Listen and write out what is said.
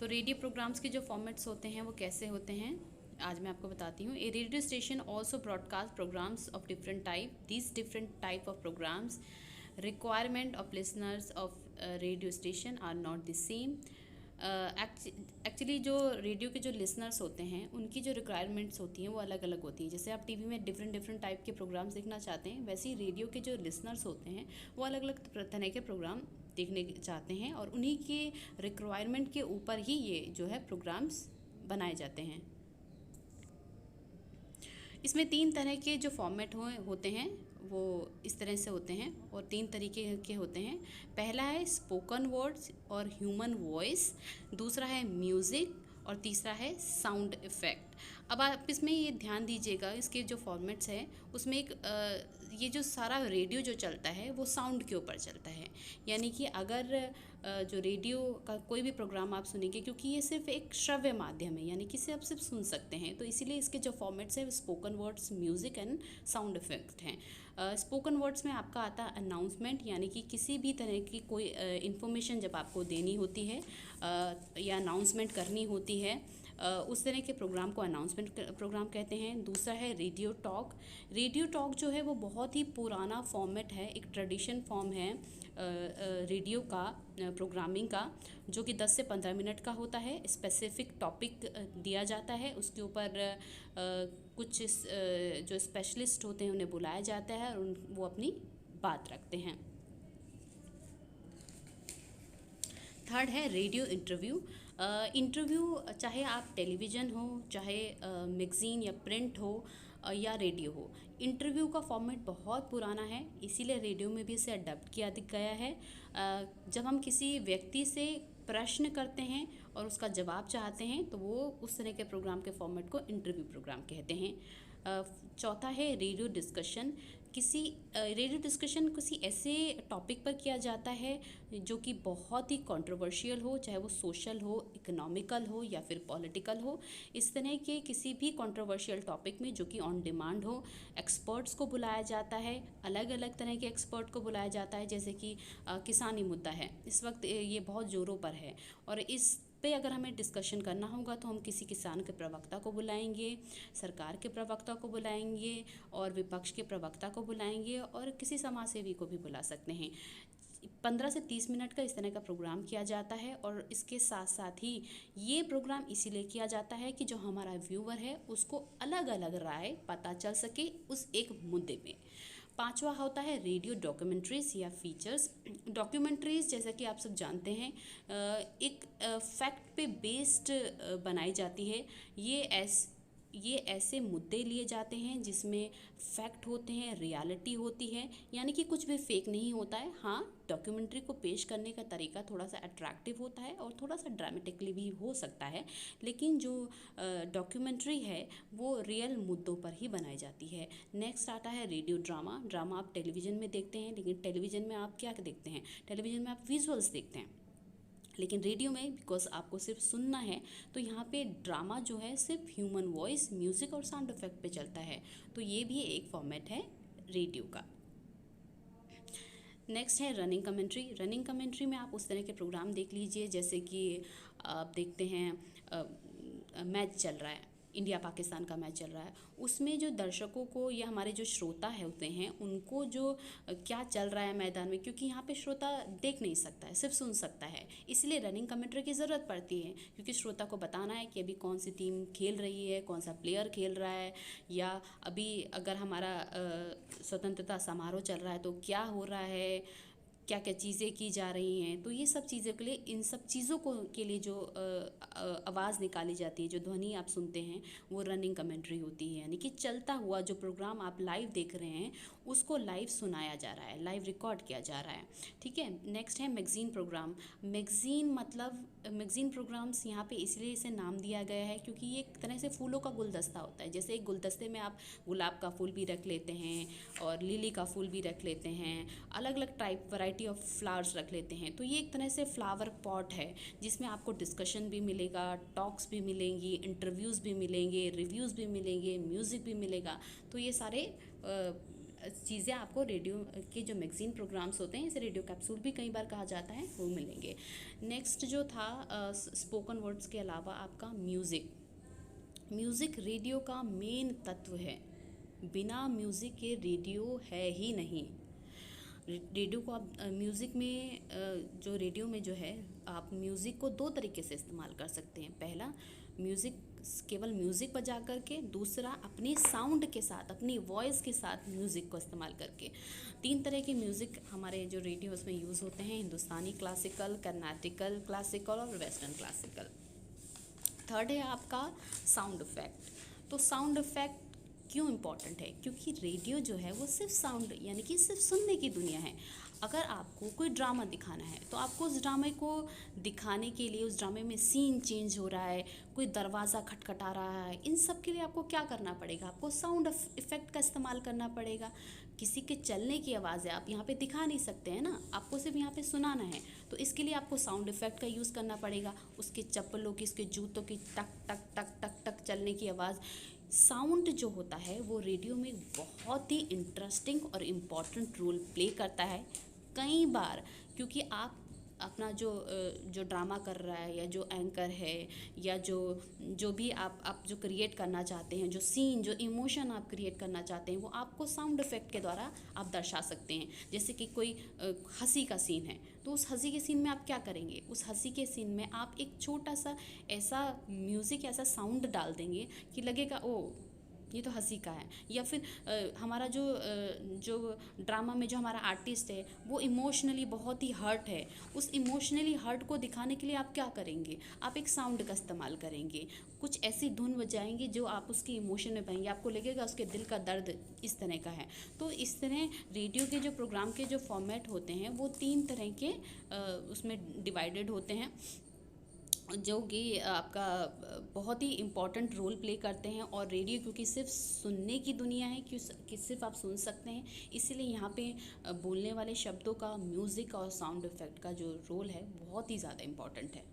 तो radio programmes के जो फॉर्मेट्स होते हैं वो कैसे होते हैं, आज मैं आपको बताती हूँ। A radio station also broadcast programs of different type. These different type of programs requirement of listeners of radio station are not the same. Actually जो रेडियो के जो लिसनर्स होते हैं उनकी जो रिक्वायरमेंट्स होती हैं वो अलग अलग होती हैं। जैसे आप टीवी में डिफरेंट डिफरेंट टाइप के प्रोग्राम्स देखना चाहते हैं, वैसे ही रेडियो के जो लिसनर्स होते हैं वो अलग अलग तरह के प्रोग्राम देखने चाहते हैं, और उन्हीं के रिक्वायरमेंट के ऊपर ही ये जो है प्रोग्राम्स बनाए जाते हैं। इसमें 3 तरह के जो फॉर्मेट होते हैं वो इस तरह से होते हैं, और 3 तरीके के होते हैं। पहला है स्पोकन वर्ड्स और ह्यूमन वॉइस, दूसरा है म्यूज़िक, और तीसरा है साउंड इफ़ेक्ट। अब आप इसमें ये ध्यान दीजिएगा, इसके जो फॉर्मेट्स हैं उसमें एक ये जो सारा रेडियो जो चलता है वो साउंड के ऊपर चलता है। यानी कि अगर जो रेडियो का कोई भी प्रोग्राम आप सुनेंगे, क्योंकि ये सिर्फ एक श्रव्य माध्यम है, यानी कि इसे आप सिर्फ सुन सकते हैं, तो इसीलिए इसके जो फॉर्मेट्स हैं spoken words, music and sound effect हैं। स्पोकन वर्ड्स में आपका आता है अनाउंसमेंट, यानी कि किसी भी तरह की कोई इन्फॉर्मेशन जब आपको देनी होती है या अनाउंसमेंट करनी होती है, उस तरह के प्रोग्राम को अनाउंसमेंट प्रोग्राम कहते हैं। दूसरा है रेडियो टॉक। रेडियो टॉक जो है वो बहुत ही पुराना फॉर्मेट है, एक ट्रेडिशन फॉर्म है रेडियो का प्रोग्रामिंग का, जो कि 10 से 15 मिनट का होता है। स्पेसिफिक टॉपिक दिया जाता है, उसके ऊपर कुछ जो स्पेशलिस्ट होते हैं उन्हें बुलाया जाता है और वो अपनी बात रखते हैं। थर्ड है रेडियो इंटरव्यू। इंटरव्यू चाहे आप टेलीविज़न हो, चाहे मैगज़ीन या प्रिंट हो या रेडियो हो, इंटरव्यू का फॉर्मेट बहुत पुराना है, इसीलिए रेडियो में भी इसे अडॉप्ट किया गया है। जब हम किसी व्यक्ति से प्रश्न करते हैं और उसका जवाब चाहते हैं तो वो उस तरह के प्रोग्राम के फॉर्मेट को इंटरव्यू प्रोग्राम कहते हैं। चौथा है रेडियो डिस्कशन। रेडियो डिस्कशन किसी ऐसे टॉपिक पर किया जाता है जो कि बहुत ही कंट्रोवर्शियल हो, चाहे वो सोशल हो, इकोनॉमिकल हो या फिर पॉलिटिकल हो। इस तरह के किसी भी कंट्रोवर्शियल टॉपिक में जो कि ऑन डिमांड हो, एक्सपर्ट्स को बुलाया जाता है, अलग अलग तरह के एक्सपर्ट को बुलाया जाता है। जैसे कि किसानी मुद्दा है, इस वक्त ये बहुत ज़ोरों पर है, और इस पे अगर हमें डिस्कशन करना होगा तो हम किसी किसान के प्रवक्ता को बुलाएंगे, सरकार के प्रवक्ता को बुलाएंगे, और विपक्ष के प्रवक्ता को बुलाएंगे, और किसी समाज सेवी को भी बुला सकते हैं। 15 से 30 मिनट का इस तरह का प्रोग्राम किया जाता है, और इसके साथ साथ ही ये प्रोग्राम इसीलिए किया जाता है कि जो हमारा व्यूवर है उसको अलग अलग राय पता चल सके उस एक मुद्दे में। पांचवा होता है रेडियो डॉक्यूमेंट्रीज या फीचर्स। डॉक्यूमेंट्रीज जैसा कि आप सब जानते हैं एक फैक्ट पे बेस्ड बनाई जाती है। ये ऐसे मुद्दे लिए जाते हैं जिसमें फैक्ट होते हैं, रियलिटी होती है, यानी कि कुछ भी फेक नहीं होता है। हाँ, डॉक्यूमेंट्री को पेश करने का तरीका थोड़ा सा अट्रैक्टिव होता है और थोड़ा सा ड्रामेटिकली भी हो सकता है, लेकिन जो डॉक्यूमेंट्री है वो रियल मुद्दों पर ही बनाई जाती है। नेक्स्ट आता है रेडियो ड्रामा। ड्रामा आप टेलीविज़न में देखते हैं, लेकिन टेलीविज़न में आप क्या देखते हैं, टेलीविज़न में आप विजुअल्स देखते हैं, लेकिन रेडियो में बिकॉज आपको सिर्फ सुनना है तो यहाँ पे ड्रामा जो है सिर्फ ह्यूमन वॉइस, म्यूज़िक और साउंड इफेक्ट पे चलता है। तो ये भी एक फॉर्मेट है रेडियो का। नेक्स्ट है रनिंग कमेंट्री। रनिंग कमेंट्री में आप उस तरह के प्रोग्राम देख लीजिए जैसे कि आप देखते हैं मैच चल रहा है, इंडिया पाकिस्तान का मैच चल रहा है, उसमें जो दर्शकों को या हमारे जो श्रोता है होते हैं उनको जो क्या चल रहा है मैदान में, क्योंकि यहाँ पे श्रोता देख नहीं सकता है, सिर्फ सुन सकता है, इसलिए रनिंग कमेंट्री की ज़रूरत पड़ती है, क्योंकि श्रोता को बताना है कि अभी कौन सी टीम खेल रही है, कौन सा प्लेयर खेल रहा है, या अभी अगर हमारा स्वतंत्रता समारोह चल रहा है तो क्या हो रहा है, क्या क्या चीज़ें की जा रही हैं। तो ये सब चीज़ों के लिए, इन सब चीज़ों को के लिए जो आवाज़ निकाली जाती है, जो ध्वनि आप सुनते हैं, वो रनिंग कमेंट्री होती है। यानी कि चलता हुआ जो प्रोग्राम आप लाइव देख रहे हैं उसको लाइव सुनाया जा रहा है, लाइव रिकॉर्ड किया जा रहा है। ठीक है। नेक्स्ट है मैगज़ीन प्रोग्राम। मैगज़ीन मतलब मैगज़ीन प्रोग्राम्स यहाँ पे इसलिए इसे नाम दिया गया है क्योंकि ये एक तरह से फूलों का गुलदस्ता होता है। जैसे एक गुलदस्ते में आप गुलाब का फूल भी रख लेते हैं और लिली का फूल भी रख लेते हैं, अलग अलग टाइप वैरायटी ऑफ फ्लावर्स रख लेते हैं। तो ये एक तरह से फ्लावर पॉट है जिसमें आपको डिस्कशन भी मिलेगा, टॉक्स भी मिलेंगी, इंटरव्यूज़ भी मिलेंगे, रिव्यूज़ भी मिलेंगे, म्यूज़िक भी मिलेगा। तो ये सारे चीज़ें आपको रेडियो के जो मैगज़ीन प्रोग्राम्स होते हैं, इसे रेडियो कैप्सूल भी कई बार कहा जाता है, वो मिलेंगे। नेक्स्ट जो था स्पोकन वर्ड्स के अलावा आपका म्यूज़िक। म्यूज़िक रेडियो का मेन तत्व है। बिना म्यूज़िक के रेडियो है ही नहीं। रेडियो को आप म्यूज़िक में जो रेडियो में जो है, आप म्यूज़िक को दो तरीके से इस्तेमाल कर सकते हैं। पहला, म्यूज़िक केवल म्यूज़िक बजा करके, दूसरा अपनी साउंड के साथ, अपनी वॉइस के साथ म्यूज़िक को इस्तेमाल करके। तीन तरह के म्यूज़िक हमारे जो रेडियोज़ में यूज़ होते हैं, हिंदुस्तानी क्लासिकल, कर्नाटिकल क्लासिकल और वेस्टर्न क्लासिकल। थर्ड है आपका साउंड इफ़ेक्ट। तो साउंड इफ़ेक्ट क्यों इम्पॉर्टेंट है? क्योंकि रेडियो जो है वो सिर्फ साउंड यानी कि सिर्फ सुनने की दुनिया है। अगर आपको कोई ड्रामा दिखाना है तो आपको उस ड्रामे को दिखाने के लिए, उस ड्रामे में सीन चेंज हो रहा है, कोई दरवाज़ा खटखटा रहा है, इन सब के लिए आपको क्या करना पड़ेगा? आपको साउंड इफ़ेक्ट का इस्तेमाल करना पड़ेगा। किसी के चलने की आवाज़ है, आप यहाँ पे दिखा नहीं सकते हैं ना, आपको सिर्फ यहाँ पे सुनाना है, तो इसके लिए आपको साउंड इफ़ेक्ट का यूज़ करना पड़ेगा। उसके चप्पलों की, उसके जूतों की टक टक टक टक टक चलने की आवाज़। साउंड जो होता है वो रेडियो में बहुत ही इंटरेस्टिंग और इम्पॉर्टेंट रोल प्ले करता है कई बार। क्योंकि आप अपना जो ड्रामा कर रहा है, या जो एंकर है, या जो भी आप जो क्रिएट करना चाहते हैं, जो सीन, जो इमोशन आप क्रिएट करना चाहते हैं, वो आपको साउंड इफ़ेक्ट के द्वारा आप दर्शा सकते हैं। जैसे कि कोई हंसी का सीन है, तो उस हंसी के सीन में आप क्या करेंगे? उस हंसी के सीन में आप एक छोटा सा ऐसा म्यूज़िक, ऐसा साउंड डाल देंगे कि लगेगा ओ ये तो हंसी का है। या फिर हमारा जो ड्रामा में जो हमारा आर्टिस्ट है वो इमोशनली बहुत ही हर्ट है, उस इमोशनली हर्ट को दिखाने के लिए आप क्या करेंगे? आप एक साउंड का इस्तेमाल करेंगे, कुछ ऐसी धुन बजाएंगे जो आप उसके इमोशन में पाएंगे, आपको लगेगा उसके दिल का दर्द इस तरह का है। तो इस तरह रेडियो के जो प्रोग्राम के जो फॉर्मेट होते हैं वो तीन तरह के उसमें डिवाइडेड होते हैं, जो कि आपका बहुत ही इम्पॉर्टेंट रोल प्ले करते हैं। और रेडियो क्योंकि सिर्फ सुनने की दुनिया है, कि सिर्फ आप सुन सकते हैं, इसीलिए यहाँ पे बोलने वाले शब्दों का, म्यूज़िक और साउंड इफ़ेक्ट का जो रोल है बहुत ही ज़्यादा इम्पॉर्टेंट है।